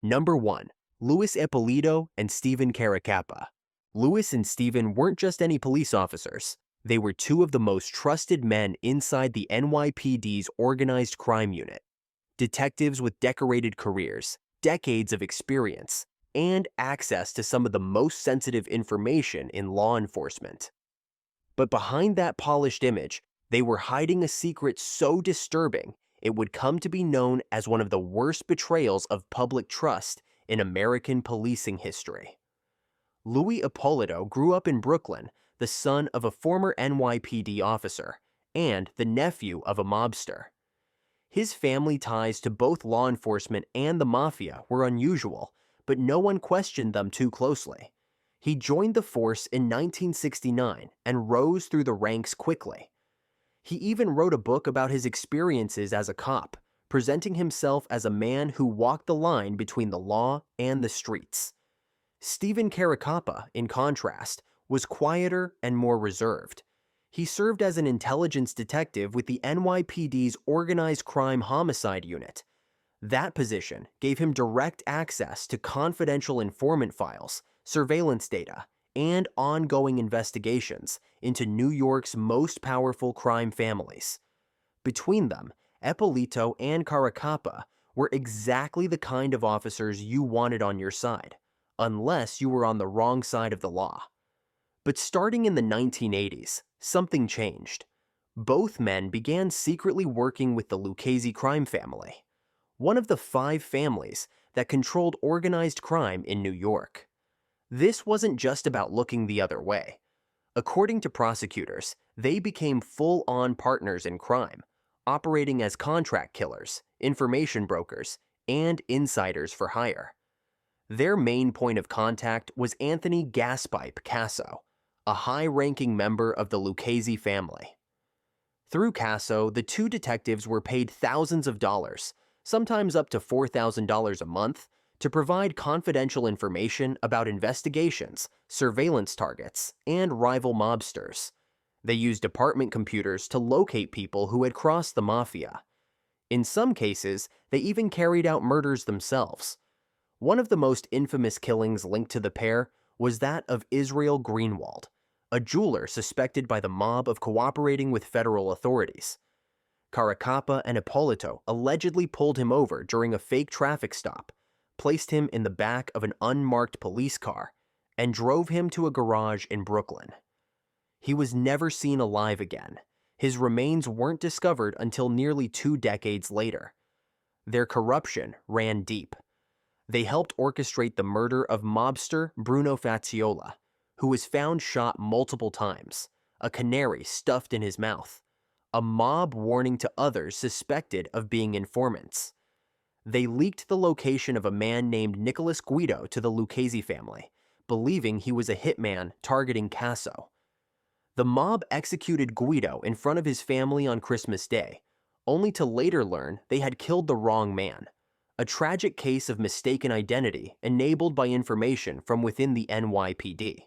Number 1. Louis Eppolito and Stephen Caracappa. Louis and Stephen weren't just any police officers. They were two of the most trusted men inside the NYPD's organized crime unit. Detectives with decorated careers, decades of experience, and access to some of the most sensitive information in law enforcement. But behind that polished image, they were hiding a secret so disturbing it would come to be known as one of the worst betrayals of public trust in American policing history. Louis Eppolito grew up in Brooklyn, the son of a former NYPD officer and the nephew of a mobster. His family ties to both law enforcement and the mafia were unusual, but no one questioned them too closely. He joined the force in 1969 and rose through the ranks quickly. He even wrote a book about his experiences as a cop, presenting himself as a man who walked the line between the law and the streets. Stephen Caracappa, in contrast, was quieter and more reserved. He served as an intelligence detective with the NYPD's Organized Crime Homicide Unit. That position gave him direct access to confidential informant files, surveillance data, and ongoing investigations into New York's most powerful crime families. Between them, Eppolito and Caracappa were exactly the kind of officers you wanted on your side, unless you were on the wrong side of the law. But starting in the 1980s, something changed. Both men began secretly working with the Lucchese crime family, one of the 5 families that controlled organized crime in New York. This wasn't just about looking the other way. According to prosecutors, they became full-on partners in crime, operating as contract killers, information brokers, and insiders for hire. Their main point of contact was Anthony "Gaspipe" Casso, a high-ranking member of the Lucchese family. Through Casso, the two detectives were paid thousands of dollars, sometimes up to $4,000 a month, to provide confidential information about investigations, surveillance targets, and rival mobsters. They used apartment computers to locate people who had crossed the mafia. In some cases, they even carried out murders themselves. One of the most infamous killings linked to the pair was that of Israel Greenwald, a jeweler suspected by the mob of cooperating with federal authorities. Caracappa and Eppolito allegedly pulled him over during a fake traffic stop, placed him in the back of an unmarked police car, and drove him to a garage in Brooklyn. He was never seen alive again. His remains weren't discovered until nearly 2 decades later. Their corruption ran deep. They helped orchestrate the murder of mobster Bruno Faziola, who was found shot multiple times, a canary stuffed in his mouth, a mob warning to others suspected of being informants. They leaked the location of a man named Nicholas Guido to the Lucchese family, believing he was a hitman targeting Casso. The mob executed Guido in front of his family on Christmas Day, only to later learn they had killed the wrong man, a tragic case of mistaken identity enabled by information from within the NYPD.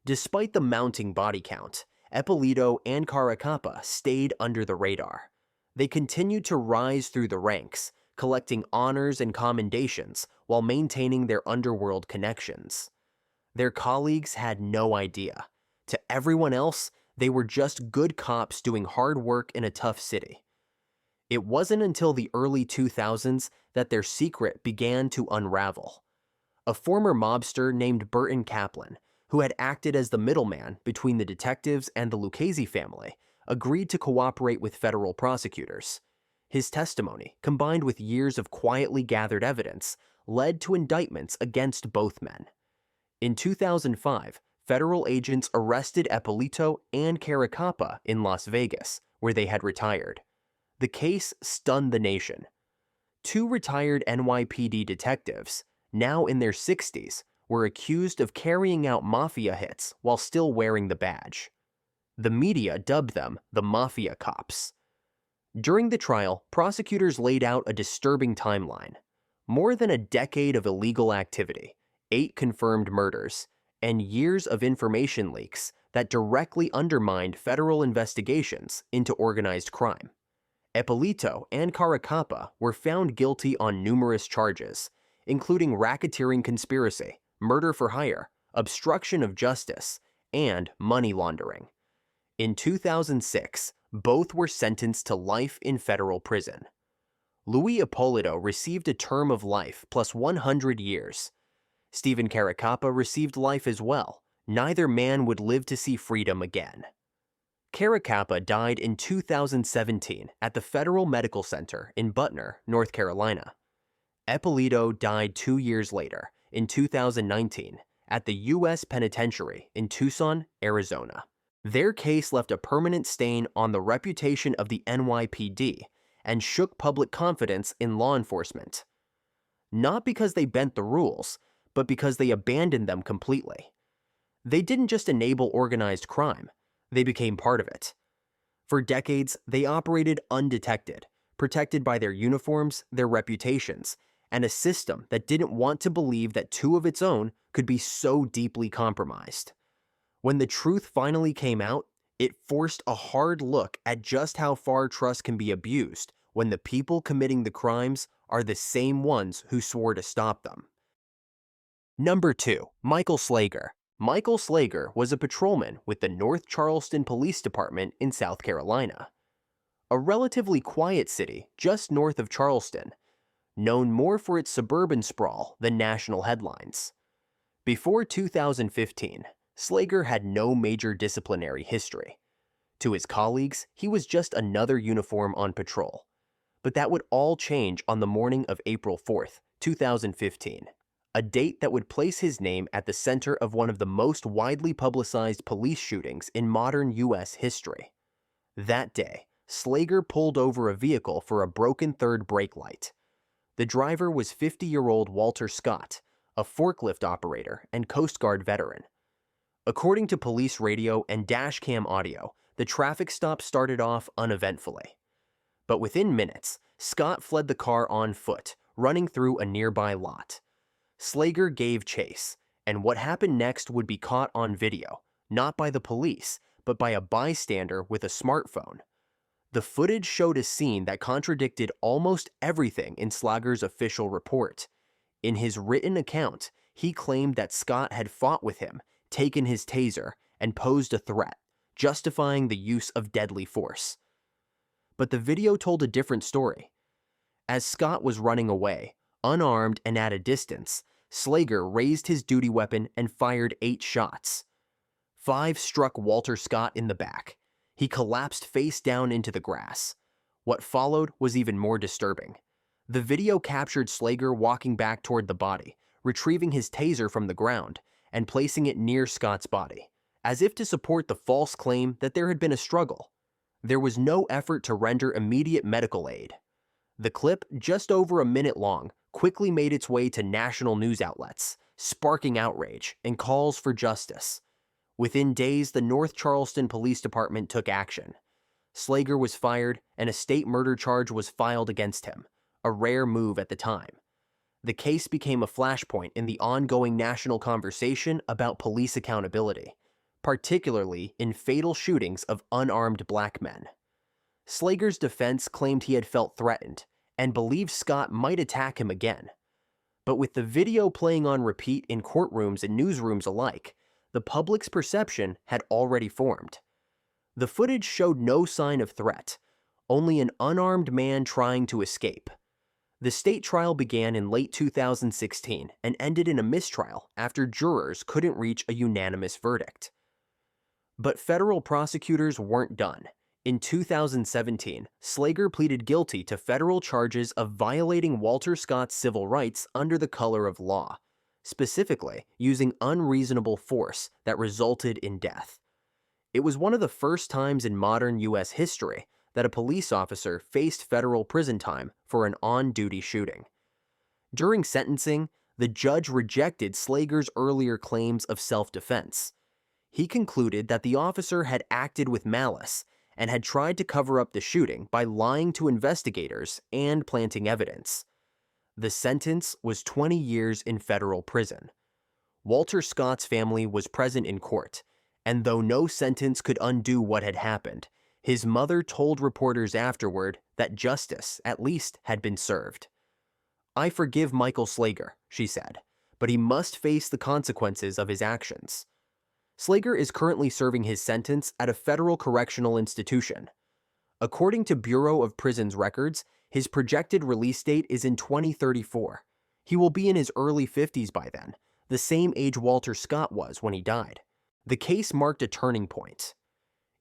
Despite the mounting body count, Eppolito and Caracappa stayed under the radar. They continued to rise through the ranks, collecting honors and commendations while maintaining their underworld connections. Their colleagues had no idea. To everyone else, they were just good cops doing hard work in a tough city. It wasn't until the early 2000s that their secret began to unravel. A former mobster named Burton Kaplan, who had acted as the middleman between the detectives and the Lucchese family, agreed to cooperate with federal prosecutors. His testimony, combined with years of quietly gathered evidence, led to indictments against both men. In 2005, federal agents arrested Eppolito and Caracappa in Las Vegas, where they had retired. The case stunned the nation. 2 retired NYPD detectives, now in their 60s, were accused of carrying out mafia hits while still wearing the badge. The media dubbed them the Mafia Cops. During the trial, prosecutors laid out a disturbing timeline. More than a decade of illegal activity, 8 confirmed murders, and years of information leaks that directly undermined federal investigations into organized crime. Eppolito and Caracappa were found guilty on numerous charges, including racketeering conspiracy, murder for hire, obstruction of justice, and money laundering. In 2006, both were sentenced to life in federal prison. Louis Eppolito received a term of life plus 100 years. Stephen Caracappa received life as well. Neither man would live to see freedom again. Caracappa died in 2017 at the Federal Medical Center in Butner, North Carolina. Eppolito died 2 years later, in 2019, at the U.S. Penitentiary in Tucson, Arizona. Their case left a permanent stain on the reputation of the NYPD and shook public confidence in law enforcement. Not because they bent the rules, but because they abandoned them completely. They didn't just enable organized crime, they became part of it. For decades, they operated undetected, protected by their uniforms, their reputations, and a system that didn't want to believe that two of its own could be so deeply compromised. When the truth finally came out, it forced a hard look at just how far trust can be abused when the people committing the crimes are the same ones who swore to stop them. Number 2. Michael Slager. Michael Slager was a patrolman with the North Charleston Police Department in South Carolina, a relatively quiet city just north of Charleston, known more for its suburban sprawl than national headlines. Before 2015, Slager had no major disciplinary history. To his colleagues, he was just another uniform on patrol. But that would all change on the morning of April 4th, 2015, a date that would place his name at the center of one of the most widely publicized police shootings in modern U.S. history. That day, Slager pulled over a vehicle for a broken third brake light. The driver was 50-year-old Walter Scott, a forklift operator and Coast Guard veteran. According to police radio and dashcam audio, the traffic stop started off uneventfully. But within minutes, Scott fled the car on foot, running through a nearby lot. Slager gave chase, and what happened next would be caught on video, not by the police, but by a bystander with a smartphone. The footage showed a scene that contradicted almost everything in Slager's official report. In his written account, he claimed that Scott had fought with him, taken his taser, and posed a threat, justifying the use of deadly force. But the video told a different story. As Scott was running away, unarmed and at a distance, Slager raised his duty weapon and fired 8 shots. 5 struck Walter Scott in the back. He collapsed face down into the grass. What followed was even more disturbing. The video captured Slager walking back toward the body, retrieving his taser from the ground, and placing it near Scott's body, as if to support the false claim that there had been a struggle. There was no effort to render immediate medical aid. The clip, just over a minute long, quickly made its way to national news outlets, sparking outrage and calls for justice. Within days, the North Charleston Police Department took action. Slager was fired, and a state murder charge was filed against him, a rare move at the time. The case became a flashpoint in the ongoing national conversation about police accountability, particularly in fatal shootings of unarmed black men. Slager's defense claimed he had felt threatened and believed Scott might attack him again. But with the video playing on repeat in courtrooms and newsrooms alike, the public's perception had already formed. The footage showed no sign of threat, only an unarmed man trying to escape. The state trial began in late 2016 and ended in a mistrial after jurors couldn't reach a unanimous verdict. But federal prosecutors weren't done. In 2017, Slager pleaded guilty to federal charges of violating Walter Scott's civil rights under the color of law, specifically using unreasonable force that resulted in death. It was one of the first times in modern U.S. history that a police officer faced federal prison time for an on-duty shooting. During sentencing, the judge rejected Slager's earlier claims of self-defense. He concluded that the officer had acted with malice and had tried to cover up the shooting by lying to investigators and planting evidence. The sentence was 20 years in federal prison. Walter Scott's family was present in court, and though no sentence could undo what had happened, his mother told reporters afterward that justice, at least, had been served. "I forgive Michael Slager," she said, "but he must face the consequences of his actions." Slager is currently serving his sentence at a federal correctional institution. According to Bureau of Prisons records, his projected release date is in 2034. He will be in his early 50s by then, the same age Walter Scott was when he died. The case marked a turning point.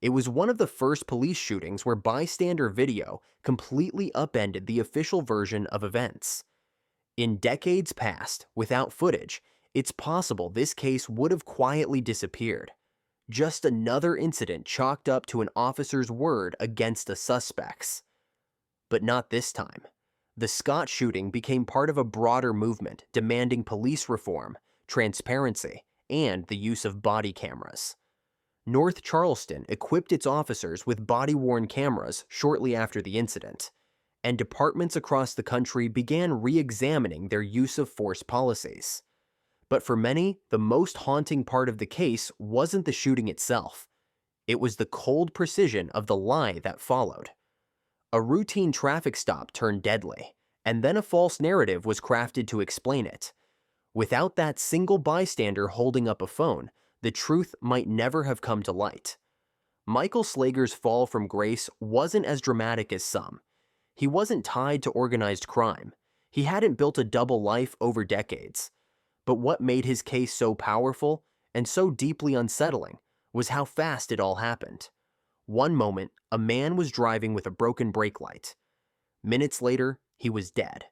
It was one of the first police shootings where bystander video completely upended the official version of events. In decades past, without footage, it's possible this case would have quietly disappeared. Just another incident chalked up to an officer's word against the suspects. But not this time. The Scott shooting became part of a broader movement demanding police reform, transparency, and the use of body cameras. North Charleston equipped its officers with body-worn cameras shortly after the incident, and departments across the country began re-examining their use of force policies. But for many, the most haunting part of the case wasn't the shooting itself. It was the cold precision of the lie that followed. A routine traffic stop turned deadly, and then a false narrative was crafted to explain it. Without that single bystander holding up a phone, the truth might never have come to light. Michael Slager's fall from grace wasn't as dramatic as some. He wasn't tied to organized crime. He hadn't built a double life over decades. But what made his case so powerful and so deeply unsettling was how fast it all happened. One moment, a man was driving with a broken brake light. Minutes later, he was dead.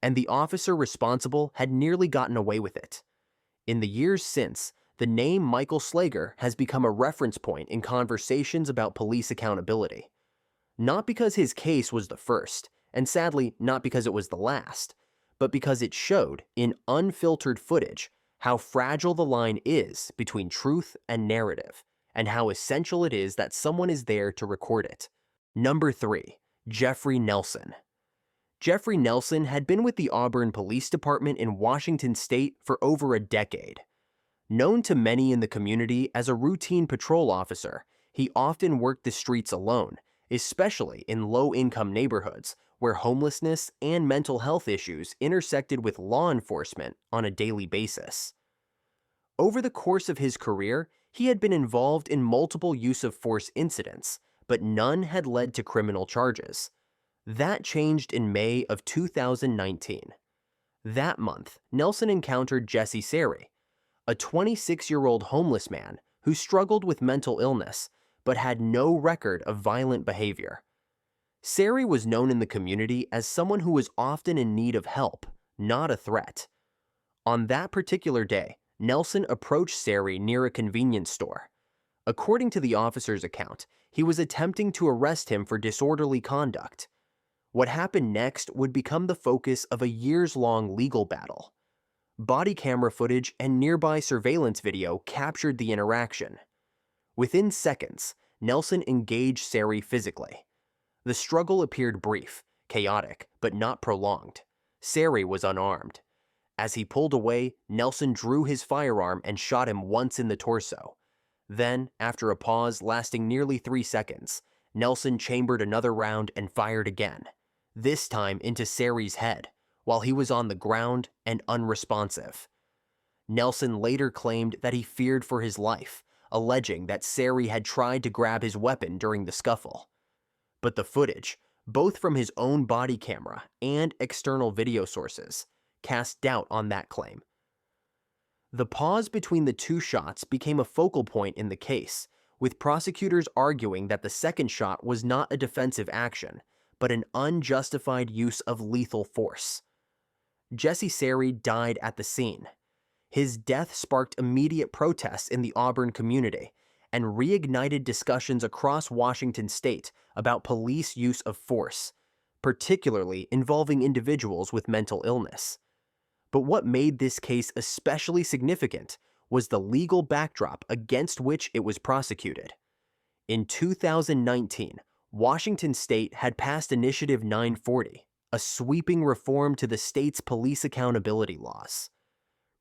And the officer responsible had nearly gotten away with it. In the years since, the name Michael Slager has become a reference point in conversations about police accountability. Not because his case was the first, and sadly, not because it was the last, but because it showed, in unfiltered footage, how fragile the line is between truth and narrative, and how essential it is that someone is there to record it. Number 3. Jeffrey Nelson. Jeffrey Nelson had been with the Auburn Police Department in Washington State for over a decade. Known to many in the community as a routine patrol officer, he often worked the streets alone, especially in low-income neighborhoods where homelessness and mental health issues intersected with law enforcement on a daily basis. Over the course of his career, he had been involved in multiple use-of-force incidents, but none had led to criminal charges. That changed in May of 2019. That month, Nelson encountered Jesse Sari, a 26-year-old homeless man who struggled with mental illness but had no record of violent behavior. Sari was known in the community as someone who was often in need of help, not a threat. On that particular day, Nelson approached Sari near a convenience store. According to the officer's account, he was attempting to arrest him for disorderly conduct. What happened next would become the focus of a years-long legal battle. Body camera footage and nearby surveillance video captured the interaction. Within seconds, Nelson engaged Sari physically. The struggle appeared brief, chaotic, but not prolonged. Sari was unarmed. As he pulled away, Nelson drew his firearm and shot him once in the torso. Then, after a pause lasting nearly 3 seconds, Nelson chambered another round and fired again, this time into Sari's head, while he was on the ground and unresponsive. Nelson later claimed that he feared for his life, alleging that Sari had tried to grab his weapon during the scuffle. But the footage, both from his own body camera and external video sources, cast doubt on that claim. The pause between the two shots became a focal point in the case, with prosecutors arguing that the second shot was not a defensive action, but an unjustified use of lethal force. Jesse Sari died at the scene. His death sparked immediate protests in the Auburn community and reignited discussions across Washington state about police use of force, particularly involving individuals with mental illness. But what made this case especially significant was the legal backdrop against which it was prosecuted. In 2019, Washington state had passed Initiative 940, a sweeping reform to the state's police accountability laws.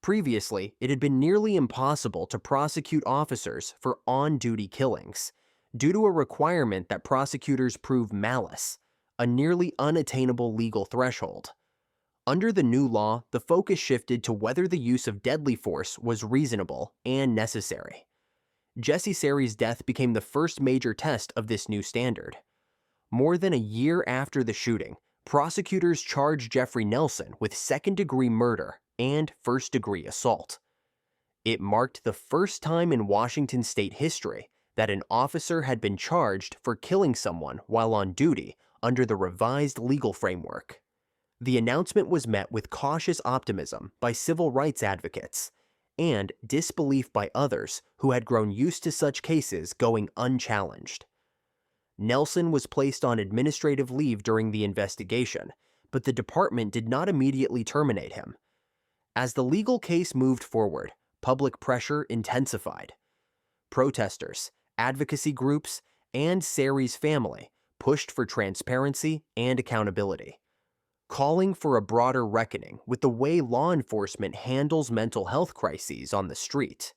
Previously, it had been nearly impossible to prosecute officers for on-duty killings, due to a requirement that prosecutors prove malice, a nearly unattainable legal threshold. Under the new law, the focus shifted to whether the use of deadly force was reasonable and necessary. Jesse Sari's death became the first major test of this new standard. More than a year after the shooting, prosecutors charged Jeffrey Nelson with second-degree murder and first-degree assault. It marked the first time in Washington state history that an officer had been charged for killing someone while on duty under the revised legal framework. The announcement was met with cautious optimism by civil rights advocates and disbelief by others who had grown used to such cases going unchallenged. Nelson was placed on administrative leave during the investigation, but the department did not immediately terminate him. As the legal case moved forward, public pressure intensified. Protesters, advocacy groups, and Sari's family pushed for transparency and accountability, calling for a broader reckoning with the way law enforcement handles mental health crises on the street.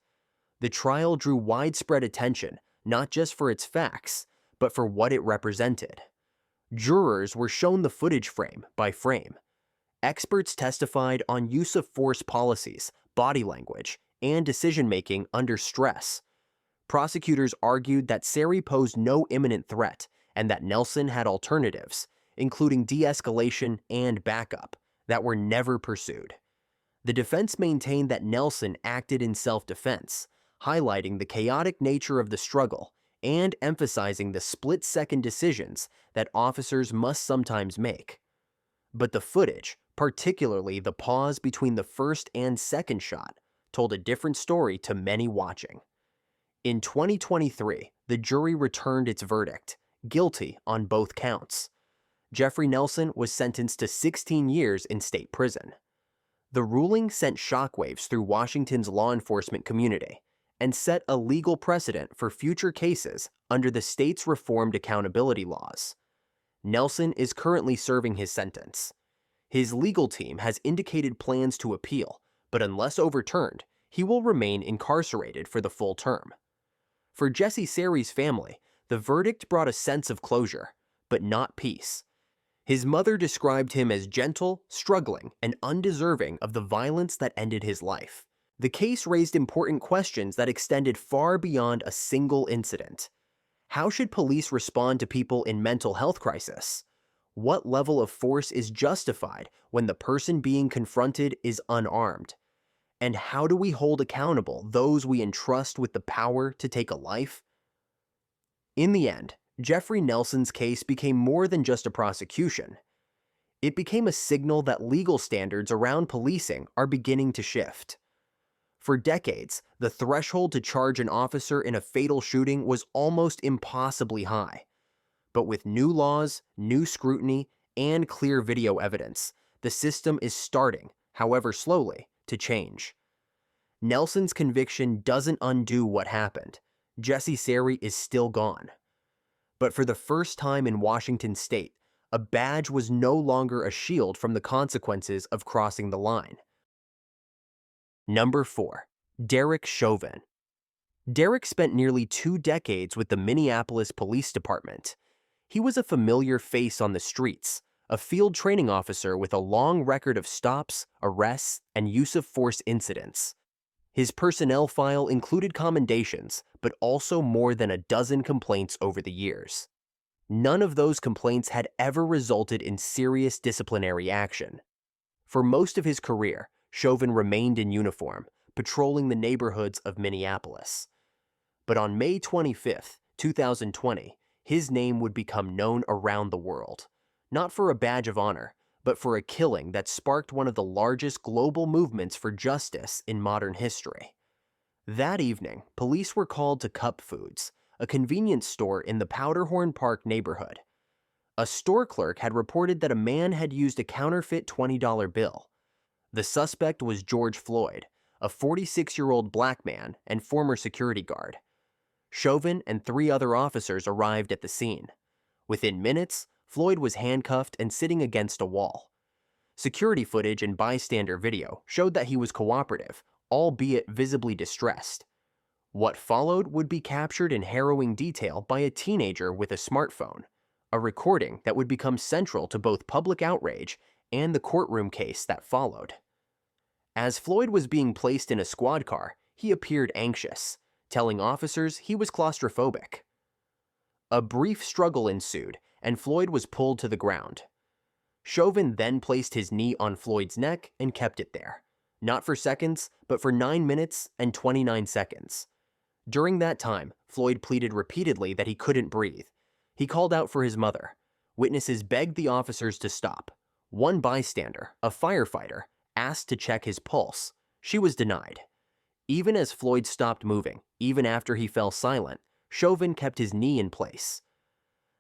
The trial drew widespread attention, not just for its facts, but for what it represented. Jurors were shown the footage frame by frame. Experts testified on use of force policies, body language, and decision-making under stress. Prosecutors argued that Sari posed no imminent threat and that Nelson had alternatives, including de-escalation and backup, that were never pursued. The defense maintained that Nelson acted in self-defense, highlighting the chaotic nature of the struggle and emphasizing the split-second decisions that officers must sometimes make. But the footage, particularly the pause between the first and second shot, told a different story to many watching. In 2023, the jury returned its verdict, guilty on both counts. Jeffrey Nelson was sentenced to 16 years in state prison. The ruling sent shockwaves through Washington's law enforcement community and set a legal precedent for future cases under the state's reformed accountability laws. Nelson is currently serving his sentence. His legal team has indicated plans to appeal, but unless overturned, he will remain incarcerated for the full term. For Jesse Sari's family, the verdict brought a sense of closure, but not peace. His mother described him as gentle, struggling, and undeserving of the violence that ended his life. The case raised important questions that extended far beyond a single incident. How should police respond to people in mental health crisis? What level of force is justified when the person being confronted is unarmed? And how do we hold accountable those we entrust with the power to take a life? In the end, Jeffrey Nelson's case became more than just a prosecution. It became a signal that legal standards around policing are beginning to shift. For decades, the threshold to charge an officer in a fatal shooting was almost impossibly high. But with new laws, new scrutiny, and clear video evidence, the system is starting, however slowly, to change. Nelson's conviction doesn't undo what happened. Jesse Sari is still gone. But for the first time in Washington state, a badge was no longer a shield from the consequences of crossing the line. Number 4. Derek Chauvin. Derek spent nearly 2 decades with the Minneapolis Police Department. He was a familiar face on the streets, a field training officer with a long record of stops, arrests, and use of force incidents. His personnel file included commendations, but also more than a dozen complaints over the years. None of those complaints had ever resulted in serious disciplinary action. For most of his career, Chauvin remained in uniform, patrolling the neighborhoods of Minneapolis. But on May 25, 2020, his name would become known around the world, not for a badge of honor, but for a killing that sparked one of the largest global movements for justice in modern history. That evening, police were called to Cup Foods, a convenience store in the Powderhorn Park neighborhood. A store clerk had reported that a man had used a counterfeit $20 bill. The suspect was George Floyd, a 46-year-old black man and former security guard. Chauvin and 3 other officers arrived at the scene. Within minutes, Floyd was handcuffed and sitting against a wall. Security footage and bystander video showed that he was cooperative, albeit visibly distressed. What followed would be captured in harrowing detail by a teenager with a smartphone, a recording that would become central to both public outrage and the courtroom case that followed. As Floyd was being placed in a squad car, he appeared anxious, telling officers he was claustrophobic. A brief struggle ensued, and Floyd was pulled to the ground. Chauvin then placed his knee on Floyd's neck and kept it there, not for seconds, but for 9 minutes and 29 seconds. During that time, Floyd pleaded repeatedly that he couldn't breathe. He called out for his mother. Witnesses begged the officers to stop. One bystander, a firefighter, asked to check his pulse. She was denied. Even as Floyd stopped moving, even after he fell silent, Chauvin kept his knee in place.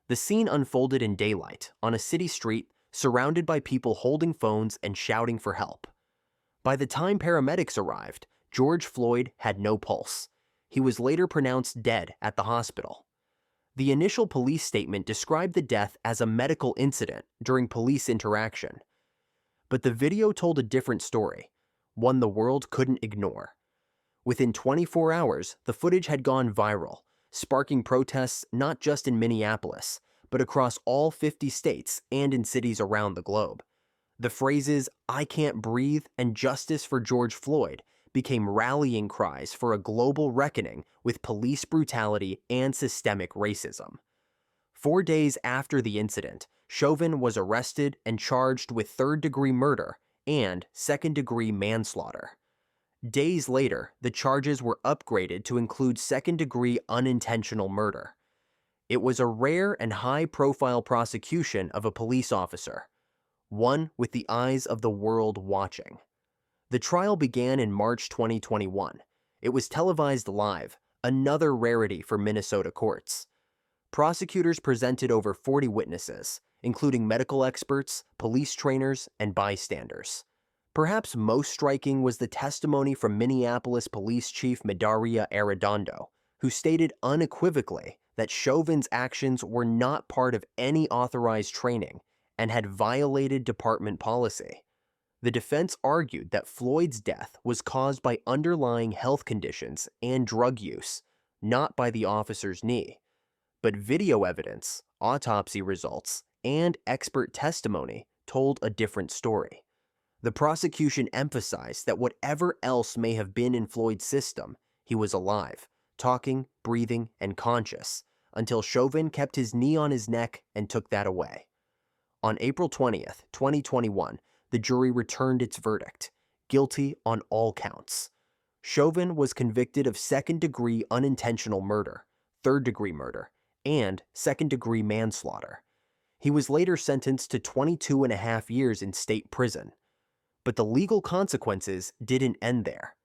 The scene unfolded in daylight, on a city street, surrounded by people holding phones and shouting for help. By the time paramedics arrived, George Floyd had no pulse. He was later pronounced dead at the hospital. The initial police statement described the death as a medical incident during police interaction. But the video told a different story, one the world couldn't ignore. Within 24 hours, the footage had gone viral, sparking protests not just in Minneapolis, but across all 50 states and in cities around the globe. The phrases, "I can't breathe" and "Justice for George Floyd" became rallying cries for a global reckoning with police brutality and systemic racism. 4 days after the incident, Chauvin was arrested and charged with third-degree murder and second-degree manslaughter. Days later, the charges were upgraded to include second-degree unintentional murder. It was a rare and high-profile prosecution of a police officer, one with the eyes of the world watching. The trial began in March 2021. It was televised live, another rarity for Minnesota courts. Prosecutors presented over 40 witnesses, including medical experts, police trainers, and bystanders. Perhaps most striking was the testimony from Minneapolis Police Chief Medaria Arredondo, who stated unequivocally that Chauvin's actions were not part of any authorized training and had violated department policy. The defense argued that Floyd's death was caused by underlying health conditions and drug use, not by the officer's knee. But video evidence, autopsy results, and expert testimony told a different story. The prosecution emphasized that whatever else may have been in Floyd's system, he was alive, talking, breathing, and conscious, until Chauvin kept his knee on his neck and took that away. On April 20th, 2021, the jury returned its verdict, guilty on all counts. Chauvin was convicted of second-degree unintentional murder, third-degree murder, and second-degree manslaughter. He was later sentenced to 22.5 years in state prison. But the legal consequences didn't end there.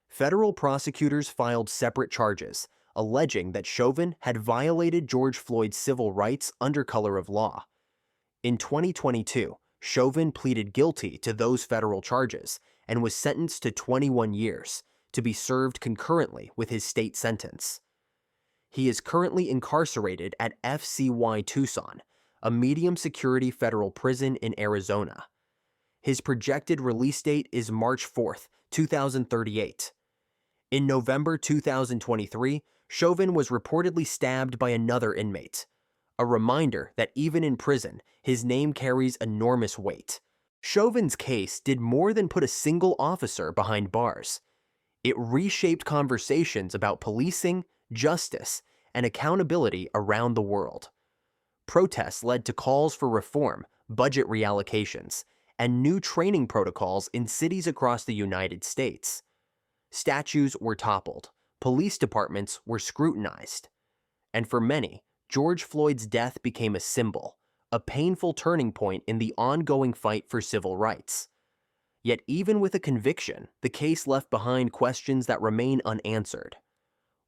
Federal prosecutors filed separate charges, alleging that Chauvin had violated George Floyd's civil rights under color of law. In 2022, Chauvin pleaded guilty to those federal charges and was sentenced to 21 years, to be served concurrently with his state sentence. He is currently incarcerated at FCY Tucson, a medium-security federal prison in Arizona. His projected release date is March 4th, 2038. In November 2023, Chauvin was reportedly stabbed by another inmate. A reminder that even in prison, his name carries enormous weight. Chauvin's case did more than put a single officer behind bars. It reshaped conversations about policing, justice, and accountability around the world. Protests led to calls for reform, budget reallocations, and new training protocols in cities across the United States. Statues were toppled, police departments were scrutinized. And for many, George Floyd's death became a symbol, a painful turning point in the ongoing fight for civil rights. Yet even with a conviction, the case left behind questions that remain unanswered.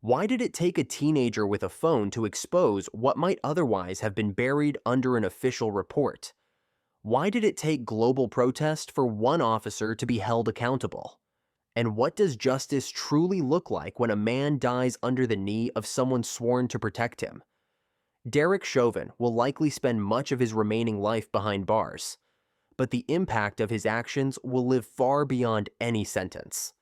Why did it take a teenager with a phone to expose what might otherwise have been buried under an official report? Why did it take global protest for one officer to be held accountable? And what does justice truly look like when a man dies under the knee of someone sworn to protect him? Derek Chauvin will likely spend much of his remaining life behind bars, but the impact of his actions will live far beyond any sentence.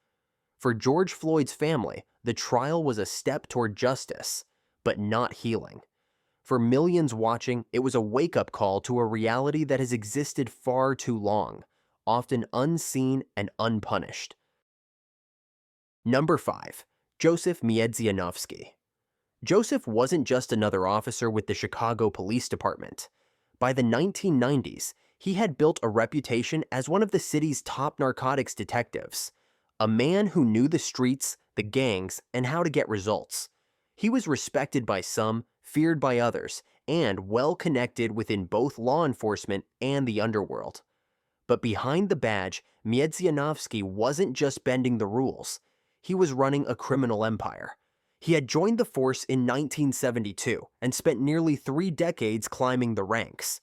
For George Floyd's family, the trial was a step toward justice, but not healing. For millions watching, it was a wake-up call to a reality that has existed far too long, often unseen and unpunished. Number 5. Joseph Miedzianowski. Joseph wasn't just another officer with the Chicago Police Department. By the 1990s, he had built a reputation as one of the city's top narcotics detectives, a man who knew the streets, the gangs, and how to get results. He was respected by some, feared by others, and well connected within both law enforcement and the underworld. But behind the badge, Miedzianowski wasn't just bending the rules. He was running a criminal empire. He had joined the force in 1972 and spent nearly 3 decades climbing the ranks.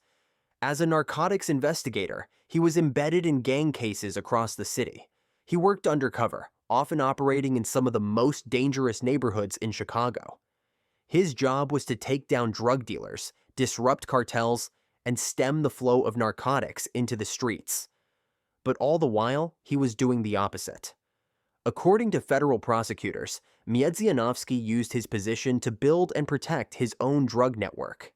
As a narcotics investigator, he was embedded in gang cases across the city. He worked undercover, often operating in some of the most dangerous neighborhoods in Chicago. His job was to take down drug dealers, disrupt cartels, and stem the flow of narcotics into the streets. But all the while, he was doing the opposite. According to federal prosecutors, Miedzianowski used his position to build and protect his own drug network.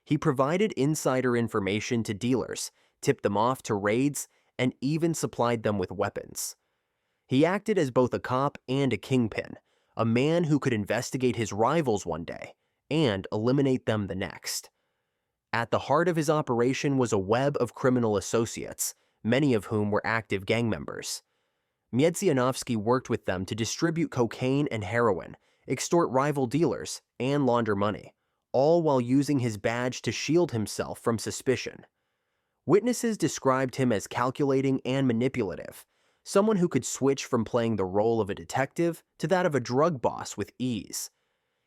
He provided insider information to dealers, tipped them off to raids, and even supplied them with weapons. He acted as both a cop and a kingpin, a man who could investigate his rivals one day and eliminate them the next. At the heart of his operation was a web of criminal associates, many of whom were active gang members. Miedzianowski worked with them to distribute cocaine and heroin, extort rival dealers, and launder money, all while using his badge to shield himself from suspicion. Witnesses described him as calculating and manipulative, someone who could switch from playing the role of a detective to that of a drug boss with ease.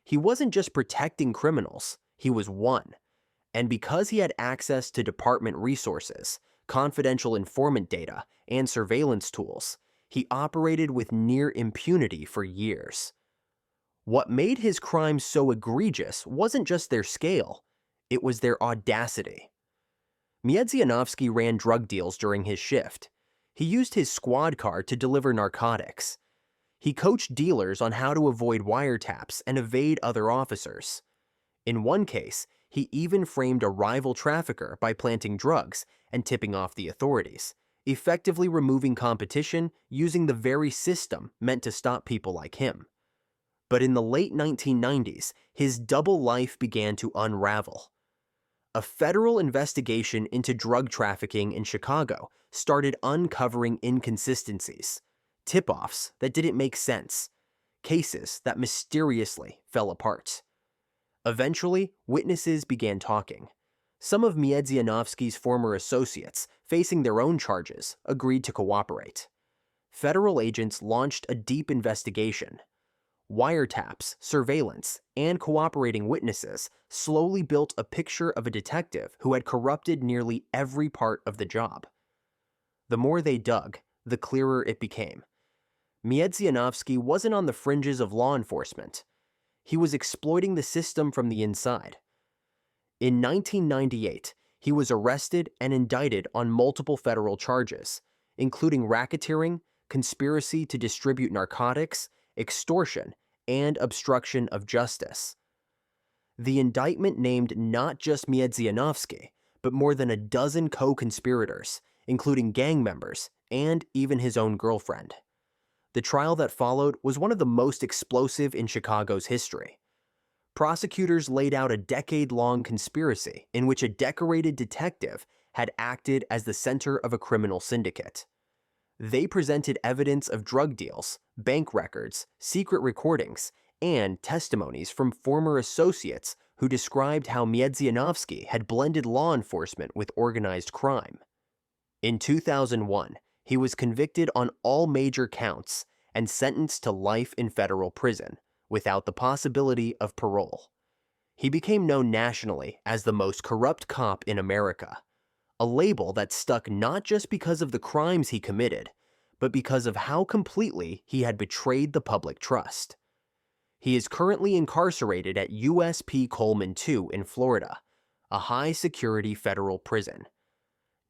He wasn't just protecting criminals, he was one. And because he had access to department resources, confidential informant data, and surveillance tools, he operated with near impunity for years. What made his crimes so egregious wasn't just their scale, it was their audacity. Miedzianowski ran drug deals during his shift. He used his squad car to deliver narcotics. He coached dealers on how to avoid wiretaps and evade other officers. In one case, he even framed a rival trafficker by planting drugs and tipping off the authorities, effectively removing competition using the very system meant to stop people like him. But in the late 1990s, his double life began to unravel. A federal investigation into drug trafficking in Chicago started uncovering inconsistencies, tip-offs that didn't make sense, cases that mysteriously fell apart. Eventually, witnesses began talking. Some of Miedzianowski's former associates, facing their own charges, agreed to cooperate. Federal agents launched a deep investigation. Wiretaps, surveillance, and cooperating witnesses slowly built a picture of a detective who had corrupted nearly every part of the job. The more they dug, the clearer it became. Miedzianowski wasn't on the fringes of law enforcement. He was exploiting the system from the inside. In 1998, he was arrested and indicted on multiple federal charges, including racketeering, conspiracy to distribute narcotics, extortion, and obstruction of justice. The indictment named not just Miedzianowski, but more than a dozen co-conspirators, including gang members and even his own girlfriend. The trial that followed was one of the most explosive in Chicago's history. Prosecutors laid out a decade-long conspiracy in which a decorated detective had acted as the center of a criminal syndicate. They presented evidence of drug deals, bank records, secret recordings, and testimonies from former associates who described how Miedzianowski had blended law enforcement with organized crime. In 2001, he was convicted on all major counts and sentenced to life in federal prison, without the possibility of parole. He became known nationally as the most corrupt cop in America, a label that stuck not just because of the crimes he committed, but because of how completely he had betrayed the public trust. He is currently incarcerated at USP Coleman II in Florida, a high-security federal prison.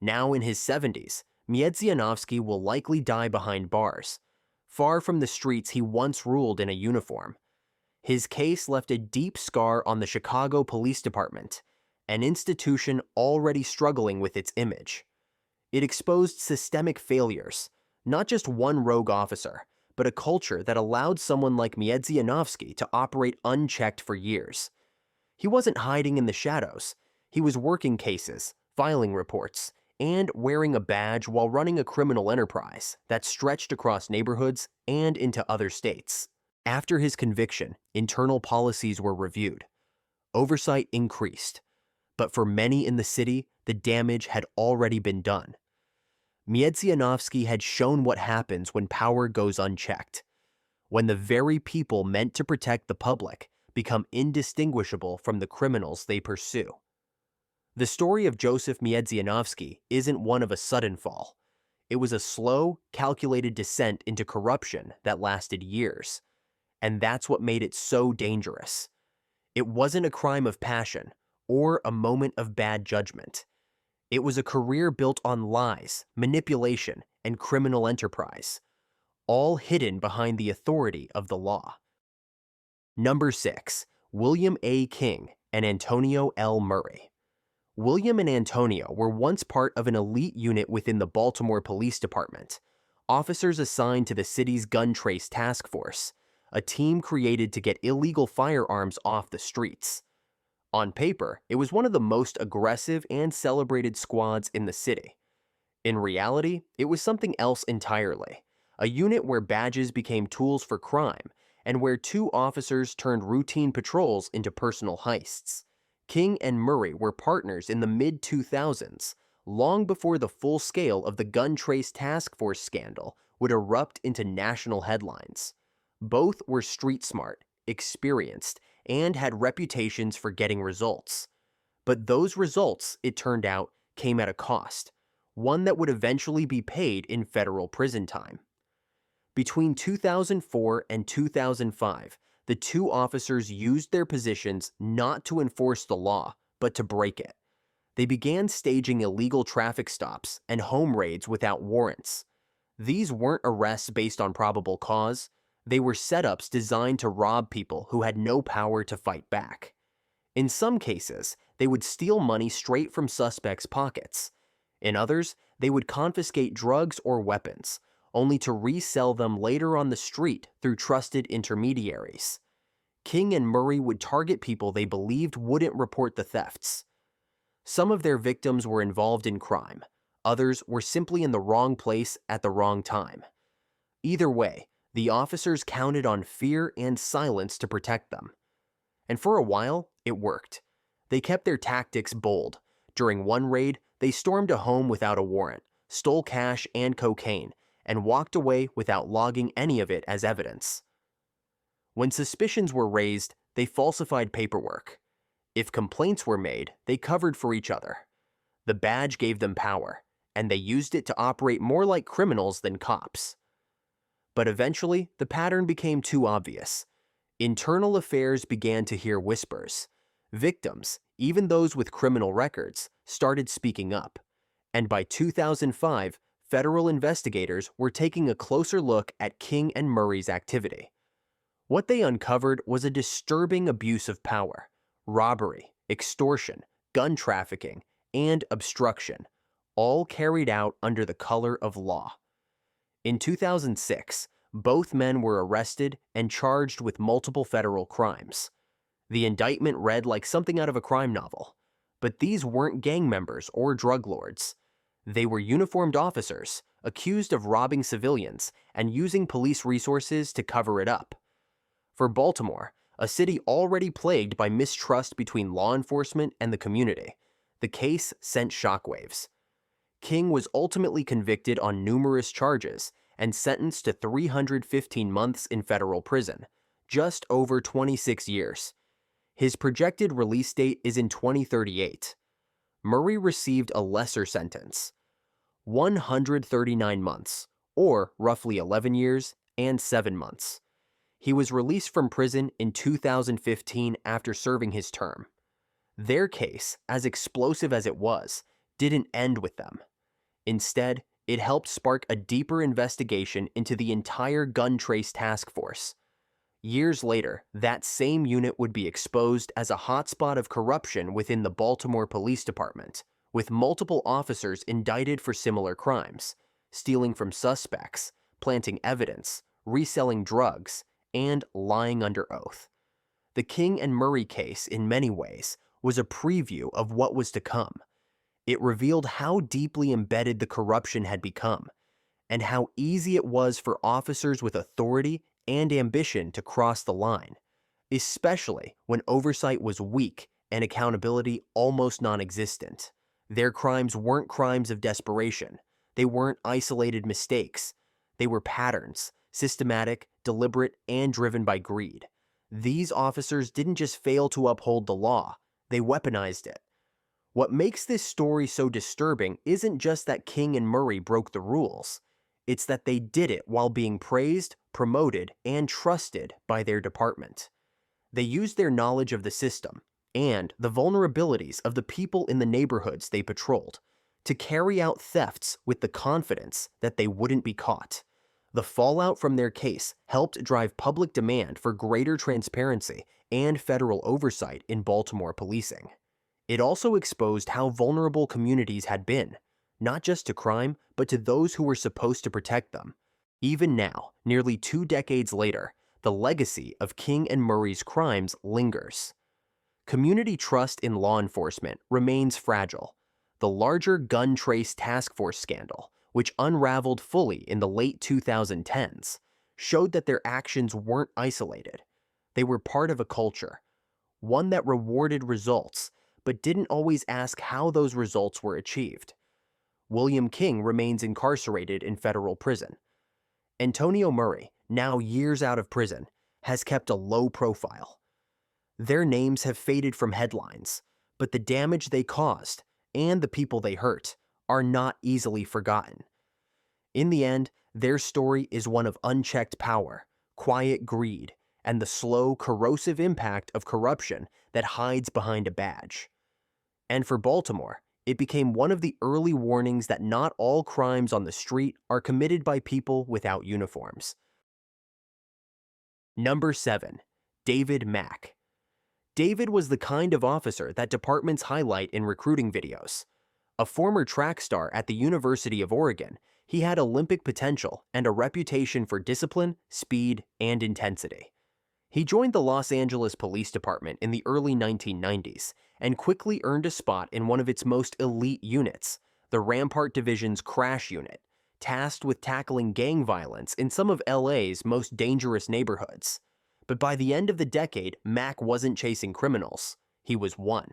Now in his 70s, Miedzianowski will likely die behind bars, far from the streets he once ruled in a uniform. His case left a deep scar on the Chicago Police Department, an institution already struggling with its image. It exposed systemic failures, not just one rogue officer, but a culture that allowed someone like Miedzianowski to operate unchecked for years. He wasn't hiding in the shadows. He was working cases, filing reports, and wearing a badge while running a criminal enterprise that stretched across neighborhoods and into other states. After his conviction, internal policies were reviewed. Oversight increased, but for many in the city, the damage had already been done. Miedzianowski had shown what happens when power goes unchecked, when the very people meant to protect the public become indistinguishable from the criminals they pursue. The story of Joseph Miedzianowski isn't one of a sudden fall. It was a slow, calculated descent into corruption that lasted years. And that's what made it so dangerous. It wasn't a crime of passion or a moment of bad judgment. It was a career built on lies, manipulation, and criminal enterprise, all hidden behind the authority of the law. Number 6. William A. King and Antonio L. Murray. William and Antonio were once part of an elite unit within the Baltimore Police Department, officers assigned to the city's gun trace task force, a team created to get illegal firearms off the streets. On paper, it was one of the most aggressive and celebrated squads in the city. In reality, it was something else entirely, a unit where badges became tools for crime and where two officers turned routine patrols into personal heists. King and Murray were partners in the mid-2000s, long before the full scale of the gun trace task force scandal would erupt into national headlines. Both were street smart, experienced, and had reputations for getting results. But those results, it turned out, came at a cost, one that would eventually be paid in federal prison time. Between 2004 and 2005, the two officers used their positions not to enforce the law, but to break it. They began staging illegal traffic stops and home raids without warrants. These weren't arrests based on probable cause. They were setups designed to rob people who had no power to fight back. In some cases, they would steal money straight from suspects' pockets. In others, they would confiscate drugs or weapons, only to resell them later on the street through trusted intermediaries. King and Murray would target people they believed wouldn't report the thefts. Some of their victims were involved in crime. Others were simply in the wrong place at the wrong time. Either way, the officers counted on fear and silence to protect them. And for a while, it worked. They kept their tactics bold. During one raid, they stormed a home without a warrant, stole cash and cocaine, and walked away without logging any of it as evidence. When suspicions were raised, they falsified paperwork. If complaints were made, they covered for each other. The badge gave them power, and they used it to operate more like criminals than cops. But eventually, the pattern became too obvious. Internal affairs began to hear whispers. Victims, even those with criminal records, started speaking up. And by 2005, federal investigators were taking a closer look at King and Murray's activity. What they uncovered was a disturbing abuse of power: robbery, extortion, gun trafficking, and obstruction, all carried out under the color of law. In 2006, both men were arrested and charged with multiple federal crimes. The indictment read like something out of a crime novel, but these weren't gang members or drug lords. They were uniformed officers, accused of robbing civilians and using police resources to cover it up. For Baltimore, a city already plagued by mistrust between law enforcement and the community, the case sent shockwaves. King was ultimately convicted on numerous charges and sentenced to 315 months in federal prison, just over 26 years. His projected release date is in 2038. Murray received a lesser sentence: 139 months, or roughly 11 years and 7 months. He was released from prison in 2015 after serving his term. Their case, as explosive as it was, didn't end with them. Instead, it helped spark a deeper investigation into the entire gun trace task force. Years later, that same unit would be exposed as a hotspot of corruption within the Baltimore Police Department, with multiple officers indicted for similar crimes: stealing from suspects, planting evidence, reselling drugs, and lying under oath. The King and Murray case, in many ways, was a preview of what was to come. It revealed how deeply embedded the corruption had become, and how easy it was for officers with authority and ambition to cross the line, especially when oversight was weak and accountability almost non-existent. Their crimes weren't crimes of desperation. They weren't isolated mistakes. They were patterns, systematic, deliberate, and driven by greed. These officers didn't just fail to uphold the law, they weaponized it. What makes this story so disturbing isn't just that King and Murray broke the rules. It's that they did it while being praised, promoted, and trusted by their department. They used their knowledge of the system and the vulnerabilities of the people in the neighborhoods they patrolled to carry out thefts with the confidence that they wouldn't be caught. The fallout from their case helped drive public demand for greater transparency and federal oversight in Baltimore policing. It also exposed how vulnerable communities had been, not just to crime, but to those who were supposed to protect them. Even now, nearly 2 decades later, the legacy of King and Murray's crimes lingers. Community trust in law enforcement remains fragile. The larger gun trace task force scandal, which unraveled fully in the late 2010s, showed that their actions weren't isolated. They were part of a culture, one that rewarded results, but didn't always ask how those results were achieved. William King remains incarcerated in federal prison. Antonio Murray, now years out of prison, has kept a low profile. Their names have faded from headlines, but the damage they caused and the people they hurt are not easily forgotten. In the end, their story is one of unchecked power, quiet greed, and the slow, corrosive impact of corruption that hides behind a badge. And for Baltimore, it became one of the early warnings that not all crimes on the street are committed by people without uniforms. Number 7. David Mack. David was the kind of officer that departments highlight in recruiting videos. A former track star at the University of Oregon, he had Olympic potential and a reputation for discipline, speed, and intensity. He joined the Los Angeles Police Department in the early 1990s and quickly earned a spot in one of its most elite units, the Rampart Division's Crash Unit, tasked with tackling gang violence in some of LA's most dangerous neighborhoods. But by the end of the decade, Mack wasn't chasing criminals. He was one.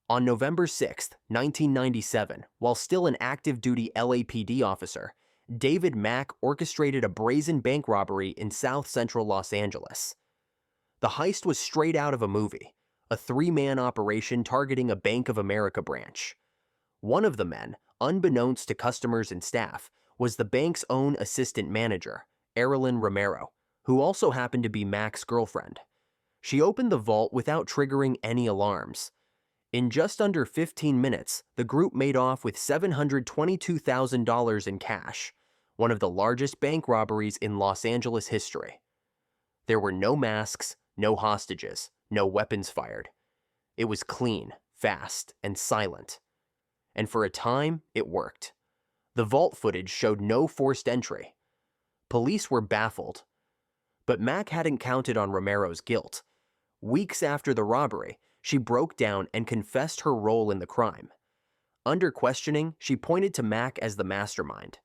On November 6, 1997, while still an active-duty LAPD officer, David Mack orchestrated a brazen bank robbery in south-central Los Angeles. The heist was straight out of a movie, a 3-man operation targeting a Bank of America branch. One of the men, unbeknownst to customers and staff, was the bank's own assistant manager, Erilyn Romero, who also happened to be Mack's girlfriend. She opened the vault without triggering any alarms. In just under 15 minutes, the group made off with $722,000 in cash, one of the largest bank robberies in Los Angeles history. There were no masks, no hostages, no weapons fired. It was clean, fast, and silent. And for a time, it worked. The vault footage showed no forced entry. Police were baffled. But Mack hadn't counted on Romero's guilt. Weeks after the robbery, she broke down and confessed her role in the crime. Under questioning, she pointed to Mack as the mastermind.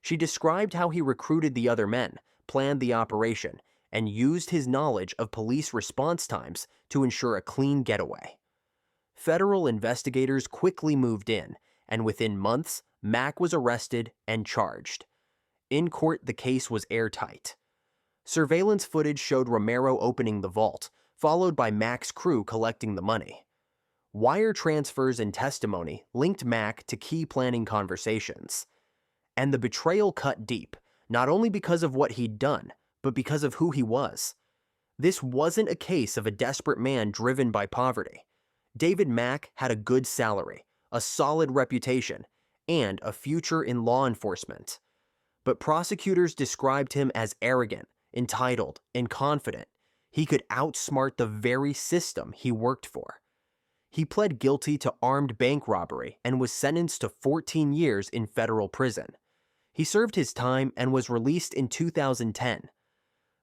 She described how he recruited the other men, planned the operation, and used his knowledge of police response times to ensure a clean getaway. Federal investigators quickly moved in, and within months, Mack was arrested and charged. In court, the case was airtight. Surveillance footage showed Romero opening the vault, followed by Mack's crew collecting the money. Wire transfers and testimony linked Mack to key planning conversations. And the betrayal cut deep, not only because of what he'd done, but because of who he was. This wasn't a case of a desperate man driven by poverty. David Mack had a good salary, a solid reputation, and a future in law enforcement. But prosecutors described him as arrogant, entitled, and confident, he could outsmart the very system he worked for. He pled guilty to armed bank robbery and was sentenced to 14 years in federal prison. He served his time and was released in 2010.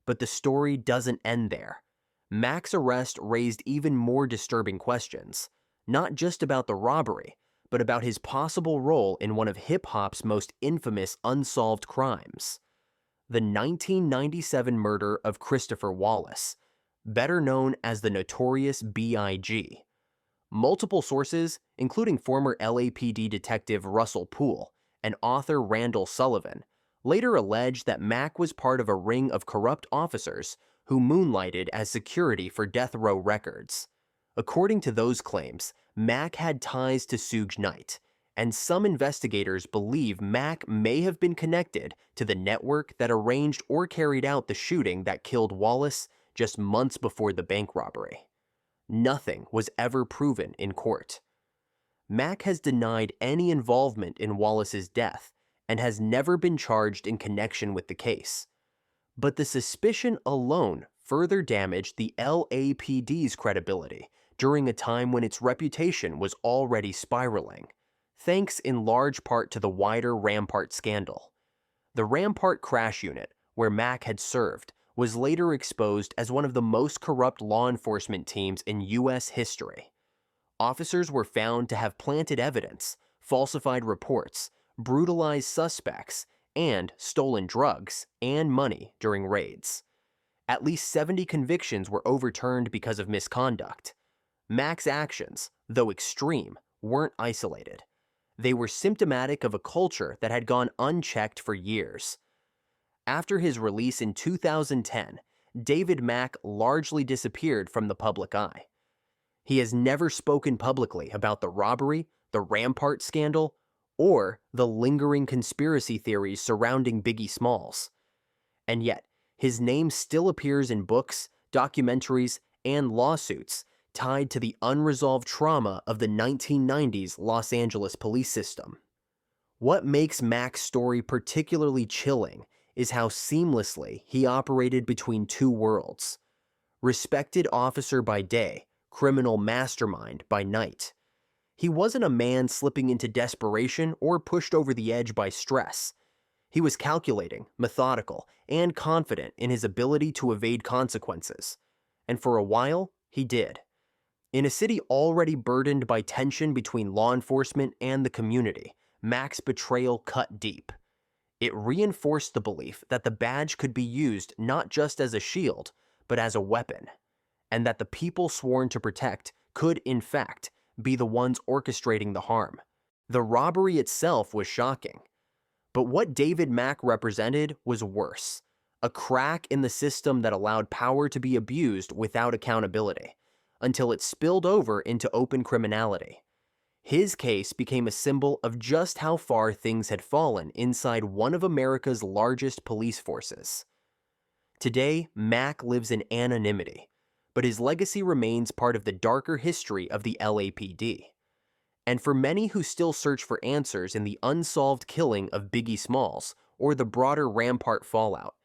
But the story doesn't end there. Mack's arrest raised even more disturbing questions, not just about the robbery, but about his possible role in one of hip-hop's most infamous unsolved crimes, the 1997 murder of Christopher Wallace, better known as the notorious B.I.G. Multiple sources, including former LAPD detective Russell Poole and author Randall Sullivan, later alleged that Mack was part of a ring of corrupt officers who moonlighted as security for death row records. According to those claims, Mack had ties to Suge Knight, and some investigators believe Mack may have been connected to the network that arranged or carried out the shooting that killed Wallace just months before the bank robbery. Nothing was ever proven in court. Mack has denied any involvement in Wallace's death and has never been charged in connection with the case. But the suspicion alone further damaged the LAPD's credibility during a time when its reputation was already spiraling, thanks in large part to the wider Rampart scandal. The Rampart crash unit, where Mack had served, was later exposed as one of the most corrupt law enforcement teams in U.S. history. Officers were found to have planted evidence, falsified reports, brutalized suspects, and stolen drugs and money during raids. At least 70 convictions were overturned because of misconduct. Mack's actions, though extreme, weren't isolated. They were symptomatic of a culture that had gone unchecked for years. After his release in 2010, David Mack largely disappeared from the public eye. He has never spoken publicly about the robbery, the Rampart scandal, or the lingering conspiracy theories surrounding Biggie Smalls. And yet, his name still appears in books, documentaries, and lawsuits tied to the unresolved trauma of the 1990s Los Angeles police system. What makes Mack's story particularly chilling is how seamlessly he operated between two worlds. Respected officer by day, criminal mastermind by night. He wasn't a man slipping into desperation or pushed over the edge by stress. He was calculating, methodical, and confident in his ability to evade consequences. And for a while, he did. In a city already burdened by tension between law enforcement and the community, Mack's betrayal cut deep. It reinforced the belief that the badge could be used not just as a shield, but as a weapon, and that the people sworn to protect could, in fact, be the ones orchestrating the harm. The robbery itself was shocking, but what David Mack represented was worse, a crack in the system that allowed power to be abused without accountability, until it spilled over into open criminality. His case became a symbol of just how far things had fallen inside one of America's largest police forces. Today, Mack lives in anonymity, but his legacy remains part of the darker history of the LAPD. And for many who still search for answers in the unsolved killing of Biggie Smalls or the broader Rampart fallout,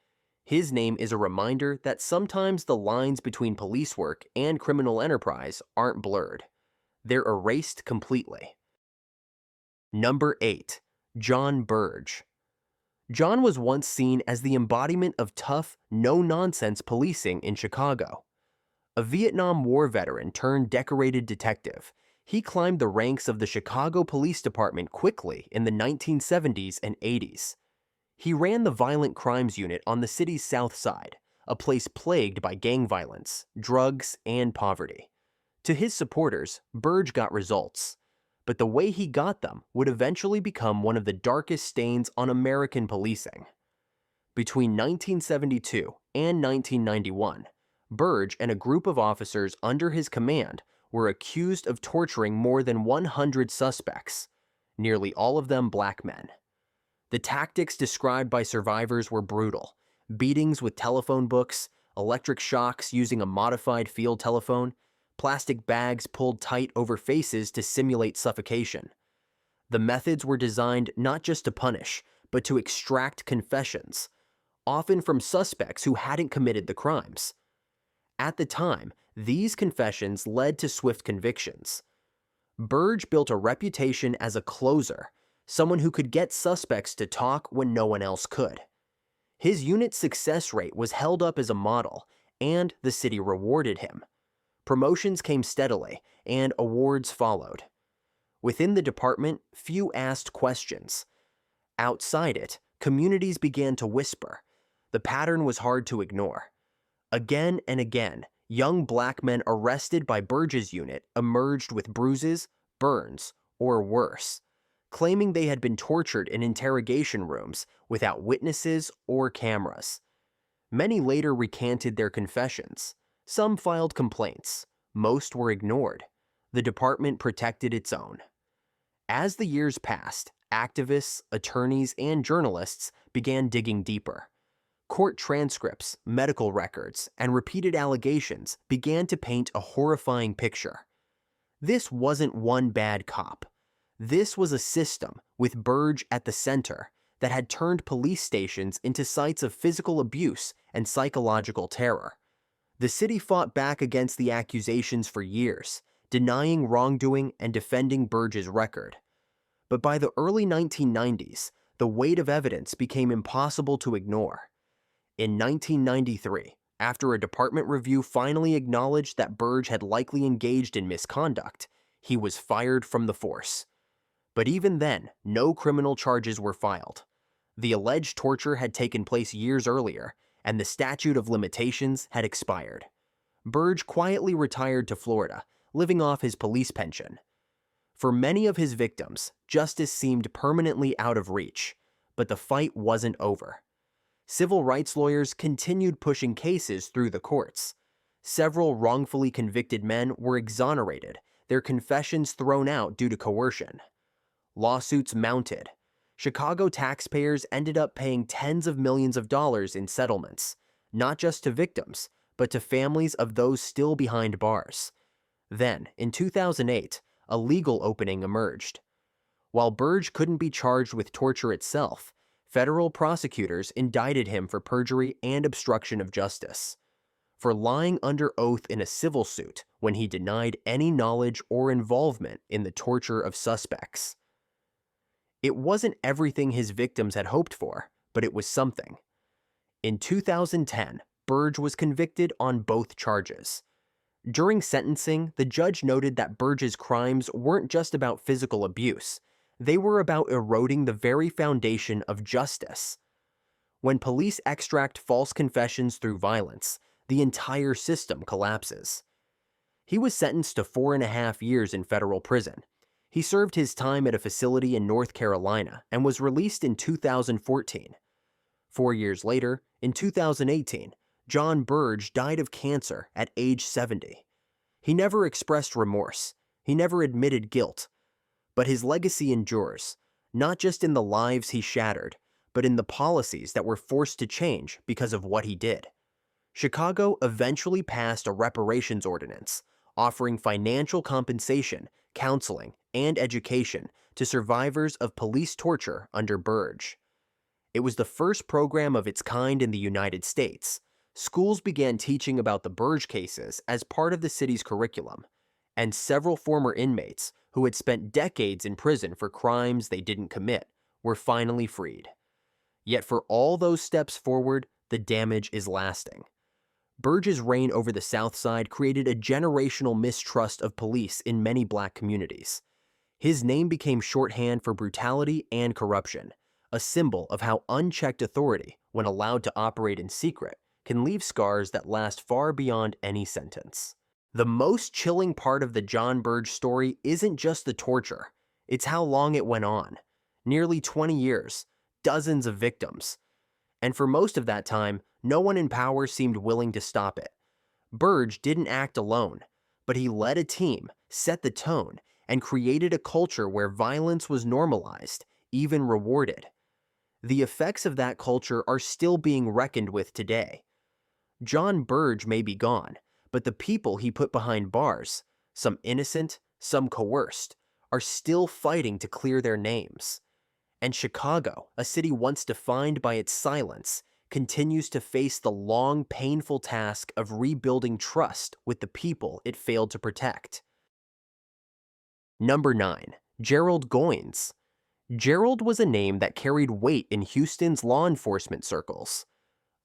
his name is a reminder that sometimes the lines between police work and criminal enterprise aren't blurred. They're erased completely. Number 8. Jon Burge. Jon was once seen as the embodiment of tough, no-nonsense policing in Chicago. A Vietnam War veteran turned decorated detective, he climbed the ranks of the Chicago Police Department quickly in the 1970s and 80s. He ran the Violent Crimes Unit on the city's south side, a place plagued by gang violence, drugs, and poverty. To his supporters, Burge got results, but the way he got them would eventually become one of the darkest stains on American policing. Between 1972 and 1991, Burge and a group of officers under his command were accused of torturing more than 100 suspects, nearly all of them black men. The tactics described by survivors were brutal: beatings with telephone books, electric shocks using a modified field telephone, plastic bags pulled tight over faces to simulate suffocation. The methods were designed not just to punish, but to extract confessions, often from suspects who hadn't committed the crimes. At the time, these confessions led to swift convictions. Burge built a reputation as a closer, someone who could get suspects to talk when no one else could. His unit's success rate was held up as a model, and the city rewarded him. Promotions came steadily, and awards followed. Within the department, few asked questions. Outside it, communities began to whisper. The pattern was hard to ignore. Again and again, young black men arrested by Burge's unit emerged with bruises, burns, or worse, claiming they had been tortured in interrogation rooms without witnesses or cameras. Many later recanted their confessions. Some filed complaints. Most were ignored. The department protected its own. As the years passed, activists, attorneys, and journalists began digging deeper. Court transcripts, medical records, and repeated allegations began to paint a horrifying picture. This wasn't one bad cop. This was a system, with Burge at the center, that had turned police stations into sites of physical abuse and psychological terror. The city fought back against the accusations for years, denying wrongdoing and defending Burge's record. But by the early 1990s, the weight of evidence became impossible to ignore. In 1993, after a department review finally acknowledged that Burge had likely engaged in misconduct, he was fired from the force. But even then, no criminal charges were filed. The alleged torture had taken place years earlier, and the statute of limitations had expired. Burge quietly retired to Florida, living off his police pension. For many of his victims, justice seemed permanently out of reach, but the fight wasn't over. Civil rights lawyers continued pushing cases through the courts. Several wrongfully convicted men were exonerated, their confessions thrown out due to coercion. Lawsuits mounted. Chicago taxpayers ended up paying tens of millions of dollars in settlements, not just to victims, but to families of those still behind bars. Then, in 2008, a legal opening emerged. While Burge couldn't be charged with torture itself, federal prosecutors indicted him for perjury and obstruction of justice, for lying under oath in a civil suit when he denied any knowledge or involvement in the torture of suspects. It wasn't everything his victims had hoped for, but it was something. In 2010, Burge was convicted on both charges. During sentencing, the judge noted that Burge's crimes weren't just about physical abuse. They were about eroding the very foundation of justice. When police extract false confessions through violence, the entire system collapses. He was sentenced to 4.5 years in federal prison. He served his time at a facility in North Carolina and was released in 2014. 4 years later, in 2018, Jon Burge died of cancer at age 70. He never expressed remorse. He never admitted guilt. But his legacy endures, not just in the lives he shattered, but in the policies that were forced to change because of what he did. Chicago eventually passed a reparations ordinance, offering financial compensation, counseling, and education to survivors of police torture under Burge. It was the first program of its kind in the United States. Schools began teaching about the Burge cases as part of the city's curriculum, and several former inmates who had spent decades in prison for crimes they didn't commit were finally freed. Yet for all those steps forward, the damage is lasting. Burge's reign over the South Side created a generational mistrust of police in many black communities. His name became shorthand for brutality and corruption, a symbol of how unchecked authority, when allowed to operate in secret, can leave scars that last far beyond any sentence. The most chilling part of the Jon Burge story isn't just the torture, it's how long it went on. Nearly 20 years, dozens of victims. And for most of that time, no one in power seemed willing to stop it. Burge didn't act alone, but he led a team, set the tone, and created a culture where violence was normalized, even rewarded. The effects of that culture are still being reckoned with today. Jon Burge may be gone, but the people he put behind bars, some innocent, some coerced, are still fighting to clear their names. And Chicago, a city once defined by its silence, continues to face the long, painful task of rebuilding trust with the people it failed to protect. Number 9. Gerard Goines. Gerald was a name that carried weight in Houston's law enforcement circles.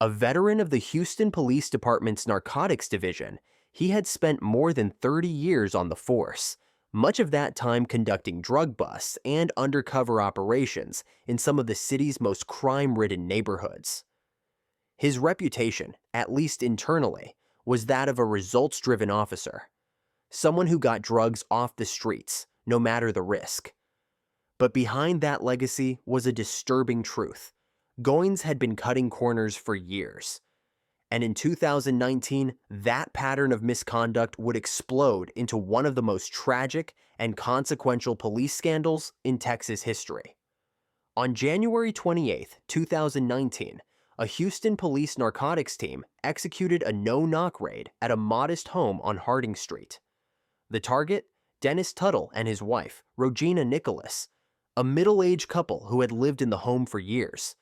A veteran of the Houston Police Department's Narcotics Division, he had spent more than 30 years on the force, much of that time conducting drug busts and undercover operations in some of the city's most crime-ridden neighborhoods. His reputation, at least internally, was that of a results-driven officer, someone who got drugs off the streets, no matter the risk. But behind that legacy was a disturbing truth. Goines had been cutting corners for years. And in 2019, that pattern of misconduct would explode into one of the most tragic and consequential police scandals in Texas history. On January 28, 2019, a Houston police narcotics team executed a no-knock raid at a modest home on Harding Street. The target? Dennis Tuttle and his wife, Regina Nicholas, a middle-aged couple who had lived in the home for years.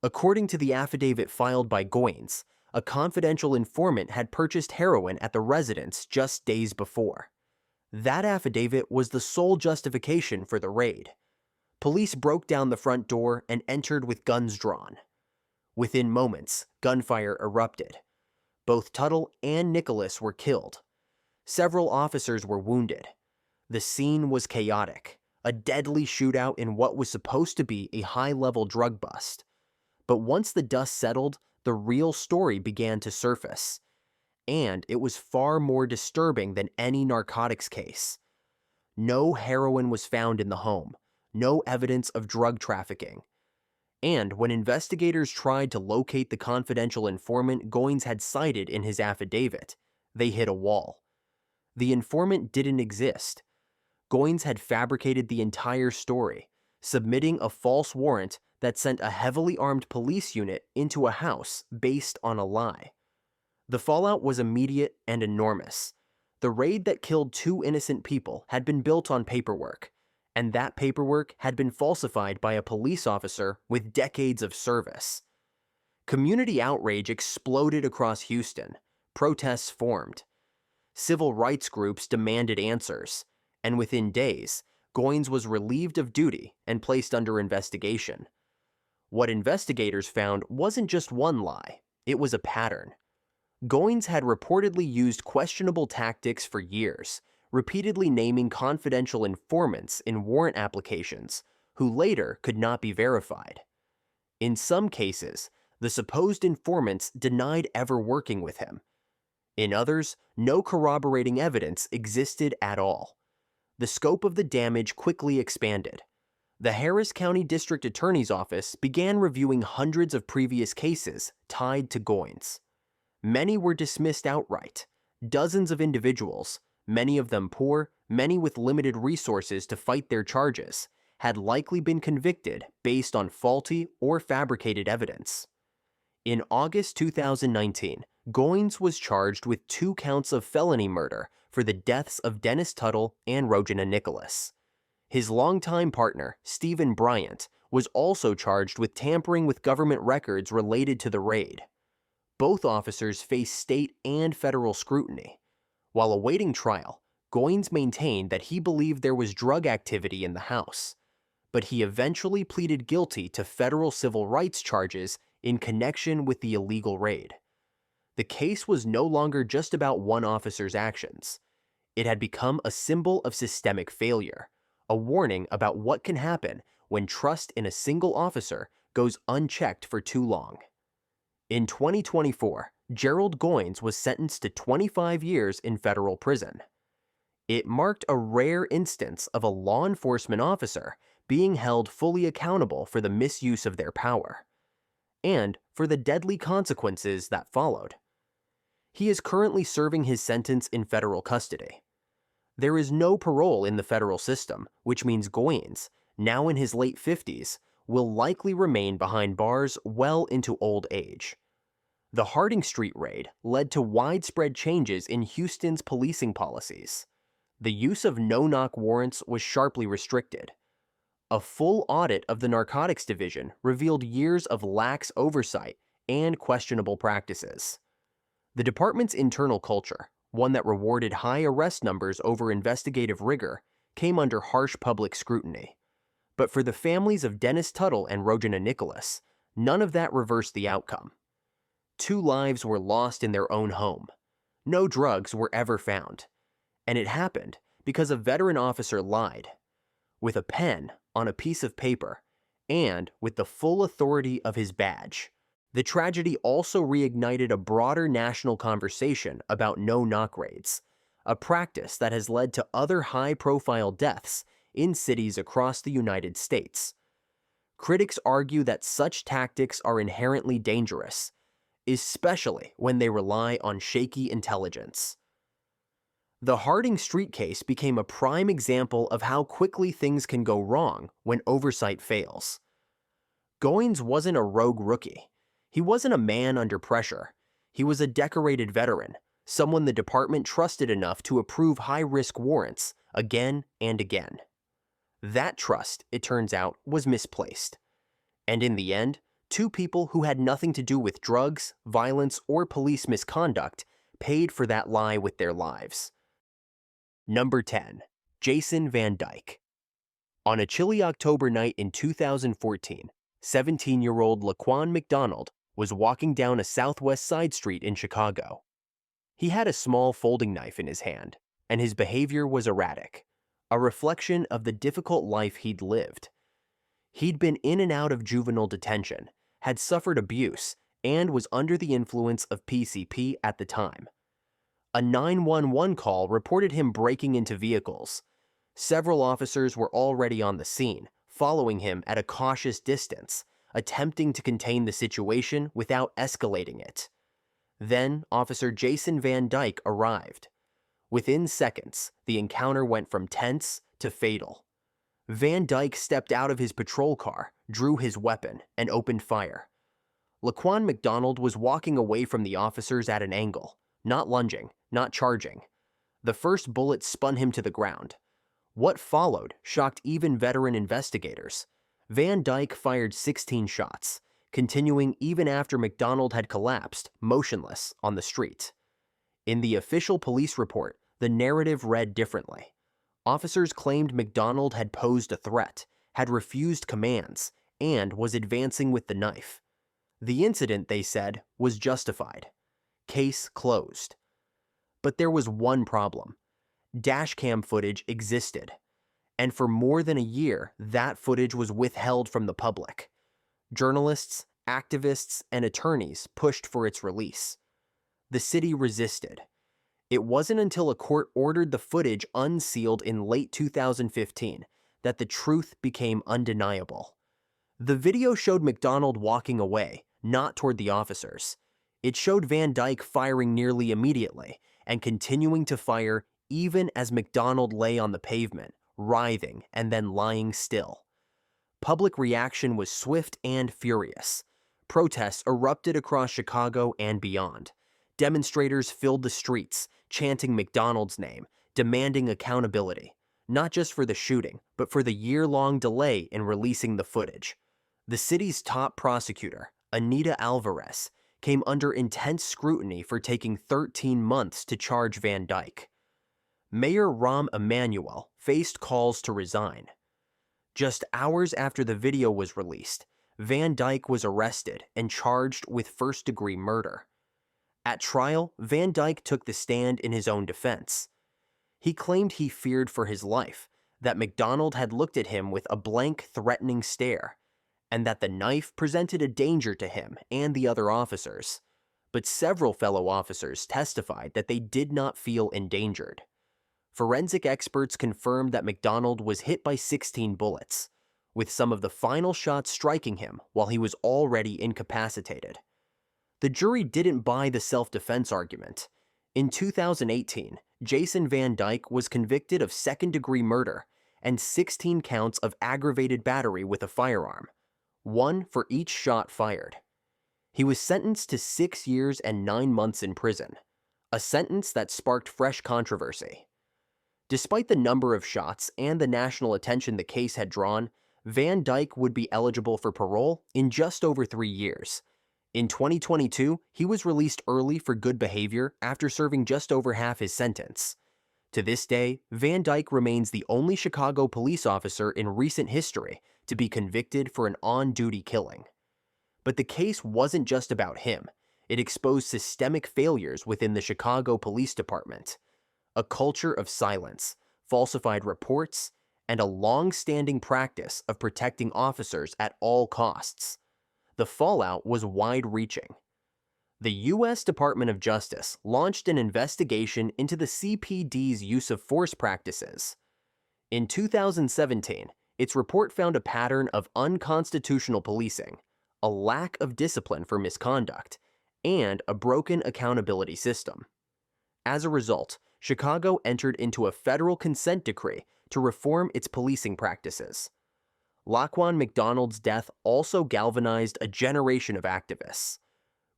According to the affidavit filed by Goines, a confidential informant had purchased heroin at the residence just days before. That affidavit was the sole justification for the raid. Police broke down the front door and entered with guns drawn. Within moments, gunfire erupted. Both Tuttle and Nicholas were killed. Several officers were wounded. The scene was chaotic, a deadly shootout in what was supposed to be a high-level drug bust. But once the dust settled, the real story began to surface. And it was far more disturbing than any narcotics case. No heroin was found in the home, no evidence of drug trafficking. And when investigators tried to locate the confidential informant Goines had cited in his affidavit, they hit a wall. The informant didn't exist. Goines had fabricated the entire story, submitting a false warrant that sent a heavily armed police unit into a house based on a lie. The fallout was immediate and enormous. The raid that killed 2 innocent people had been built on paperwork, and that paperwork had been falsified by a police officer with decades of service. Community outrage exploded across Houston. Protests formed. Civil rights groups demanded answers, and within days, Goines was relieved of duty and placed under investigation. What investigators found wasn't just one lie, it was a pattern. Goines had reportedly used questionable tactics for years, repeatedly naming confidential informants in warrant applications, who later could not be verified. In some cases, the supposed informants denied ever working with him. In others, no corroborating evidence existed at all. The scope of the damage quickly expanded. The Harris County District Attorney's Office began reviewing hundreds of previous cases tied to Goines. Many were dismissed outright. Dozens of individuals, many of them poor, many with limited resources to fight their charges, had likely been convicted based on faulty or fabricated evidence. In August 2019, Goines was charged with 2 counts of felony murder for the deaths of Dennis Tuttle and Regina Nicholas. His longtime partner, Stephen Bryant, was also charged with tampering with government records related to the raid. Both officers faced state and federal scrutiny. While awaiting trial, Goines maintained that he believed there was drug activity in the house, but he eventually pleaded guilty to federal civil rights charges in connection with the illegal raid. The case was no longer just about one officer's actions. It had become a symbol of systemic failure, a warning about what can happen when trust in a single officer goes unchecked for too long. In 2024, Gerard Goines was sentenced to 25 years in federal prison. It marked a rare instance of a law enforcement officer being held fully accountable for the misuse of their power, and for the deadly consequences that followed. He is currently serving his sentence in federal custody. There is no parole in the federal system, which means Goines, now in his late 50s, will likely remain behind bars well into old age. The Harding Street raid led to widespread changes in Houston's policing policies. The use of no-knock warrants was sharply restricted. A full audit of the narcotics division revealed years of lax oversight and questionable practices. The department's internal culture, one that rewarded high arrest numbers over investigative rigor, came under harsh public scrutiny. But for the families of Dennis Tuttle and Rogena Nicholas, none of that reversed the outcome. 2 lives were lost in their own home. No drugs were ever found. And it happened because a veteran officer lied, with a pen on a piece of paper, and with the full authority of his badge. The tragedy also reignited a broader national conversation about no-knock raids, a practice that has led to other high-profile deaths in cities across the United States. Critics argue that such tactics are inherently dangerous, especially when they rely on shaky intelligence. The Harding Street case became a prime example of how quickly things can go wrong when oversight fails. Goines wasn't a rogue rookie. He wasn't a man under pressure. He was a decorated veteran, someone the department trusted enough to approve high-risk warrants again and again. That trust, it turns out, was misplaced. And in the end, 2 people who had nothing to do with drugs, violence, or police misconduct paid for that lie with their lives. Number 10. Jason Van Dyke. On a chilly October night in 2014, 17-year-old Laquan McDonald was walking down a southwest side street in Chicago. He had a small folding knife in his hand, and his behavior was erratic, a reflection of the difficult life he'd lived. He'd been in and out of juvenile detention, had suffered abuse, and was under the influence of PCP at the time. A 911 call reported him breaking into vehicles. Several officers were already on the scene, following him at a cautious distance, attempting to contain the situation without escalating it. Then, Officer Jason Van Dyke arrived. Within seconds, the encounter went from tense to fatal. Van Dyke stepped out of his patrol car, drew his weapon, and opened fire. Laquan McDonald was walking away from the officers at an angle, not lunging, not charging. The first bullet spun him to the ground. What followed shocked even veteran investigators. Van Dyke fired 16 shots, continuing even after McDonald had collapsed, motionless, on the street. In the official police report, the narrative read differently. Officers claimed McDonald had posed a threat, had refused commands, and was advancing with the knife. The incident, they said, was justified. Case closed. But there was one problem. Dashcam footage existed. And for more than a year, that footage was withheld from the public. Journalists, activists, and attorneys pushed for its release. The city resisted. It wasn't until a court ordered the footage unsealed in late 2015 that the truth became undeniable. The video showed McDonald walking away, not toward the officers. It showed Van Dyke firing nearly immediately and continuing to fire even as McDonald lay on the pavement, writhing and then lying still. Public reaction was swift and furious. Protests erupted across Chicago and beyond. Demonstrators filled the streets, chanting McDonald's name, demanding accountability, not just for the shooting, but for the year-long delay in releasing the footage. The city's top prosecutor, Anita Alvarez, came under intense scrutiny for taking 13 months to charge Van Dyke. Mayor Rahm Emanuel faced calls to resign. Just hours after the video was released, Van Dyke was arrested and charged with first-degree murder. At trial, Van Dyke took the stand in his own defense. He claimed he feared for his life, that McDonald had looked at him with a blank, threatening stare, and that the knife presented a danger to him and the other officers. But several fellow officers testified that they did not feel endangered. Forensic experts confirmed that McDonald was hit by 16 bullets, with some of the final shots striking him while he was already incapacitated. The jury didn't buy the self-defense argument. In 2018, Jason Van Dyke was convicted of second-degree murder and 16 counts of aggravated battery with a firearm, 1 for each shot fired. He was sentenced to 6 years and 9 months in prison, a sentence that sparked fresh controversy. Despite the number of shots and the national attention the case had drawn, Van Dyke would be eligible for parole in just over 3 years. In 2022, he was released early for good behavior after serving just over half his sentence. To this day, Van Dyke remains the only Chicago police officer in recent history to be convicted for an on-duty killing. But the case wasn't just about him. It exposed systemic failures within the Chicago Police Department, a culture of silence, falsified reports, and a long-standing practice of protecting officers at all costs. The fallout was wide-reaching. The U.S. Department of Justice launched an investigation into the CPD's use of force practices. In 2017, its report found a pattern of unconstitutional policing, a lack of discipline for misconduct, and a broken accountability system. As a result, Chicago entered into a federal consent decree to reform its policing practices. Laquan McDonald's death also galvanized a generation of activists.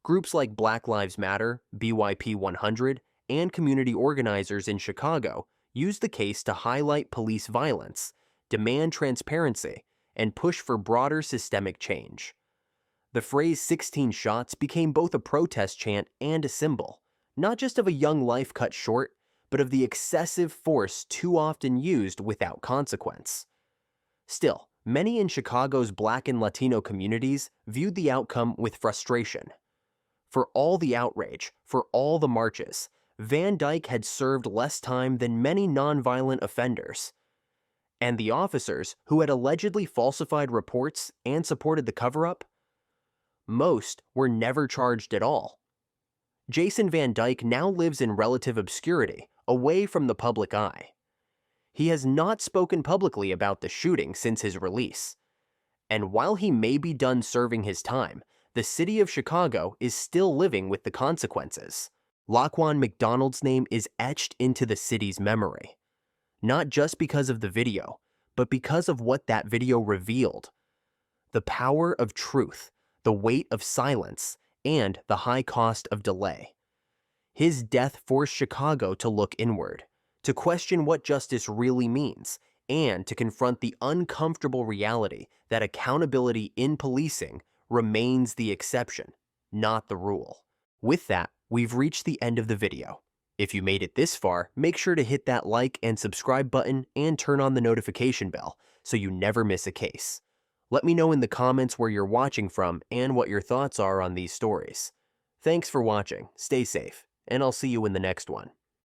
Groups like Black Lives Matter, BYP 100, and community organizers in Chicago used the case to highlight police violence, demand transparency, and push for broader systemic change. The phrase 16 shots became both a protest chant and a symbol, not just of a young life cut short, but of the excessive force too often used without consequence. Still, many in Chicago's Black and Latino communities viewed the outcome with frustration. For all the outrage, for all the marches, Van Dyke had served less time than many nonviolent offenders. And the officers who had allegedly falsified reports and supported the cover-up? Most were never charged at all. Jason Van Dyke now lives in relative obscurity, away from the public eye. He has not spoken publicly about the shooting since his release. And while he may be done serving his time, the city of Chicago is still living with the consequences. Laquan McDonald's name is etched into the city's memory. Not just because of the video, but because of what that video revealed. The power of truth, the weight of silence, and the high cost of delay. His death forced Chicago to look inward, to question what justice really means, and to confront the uncomfortable reality that accountability in policing remains the exception, not the rule. With that, we've reached the end of the video. If you made it this far, make sure to hit that like and subscribe button and turn on the notification bell so you never miss a case. Let me know in the comments where you're watching from and what your thoughts are on these stories. Thanks for watching, stay safe, and I'll see you in the next one.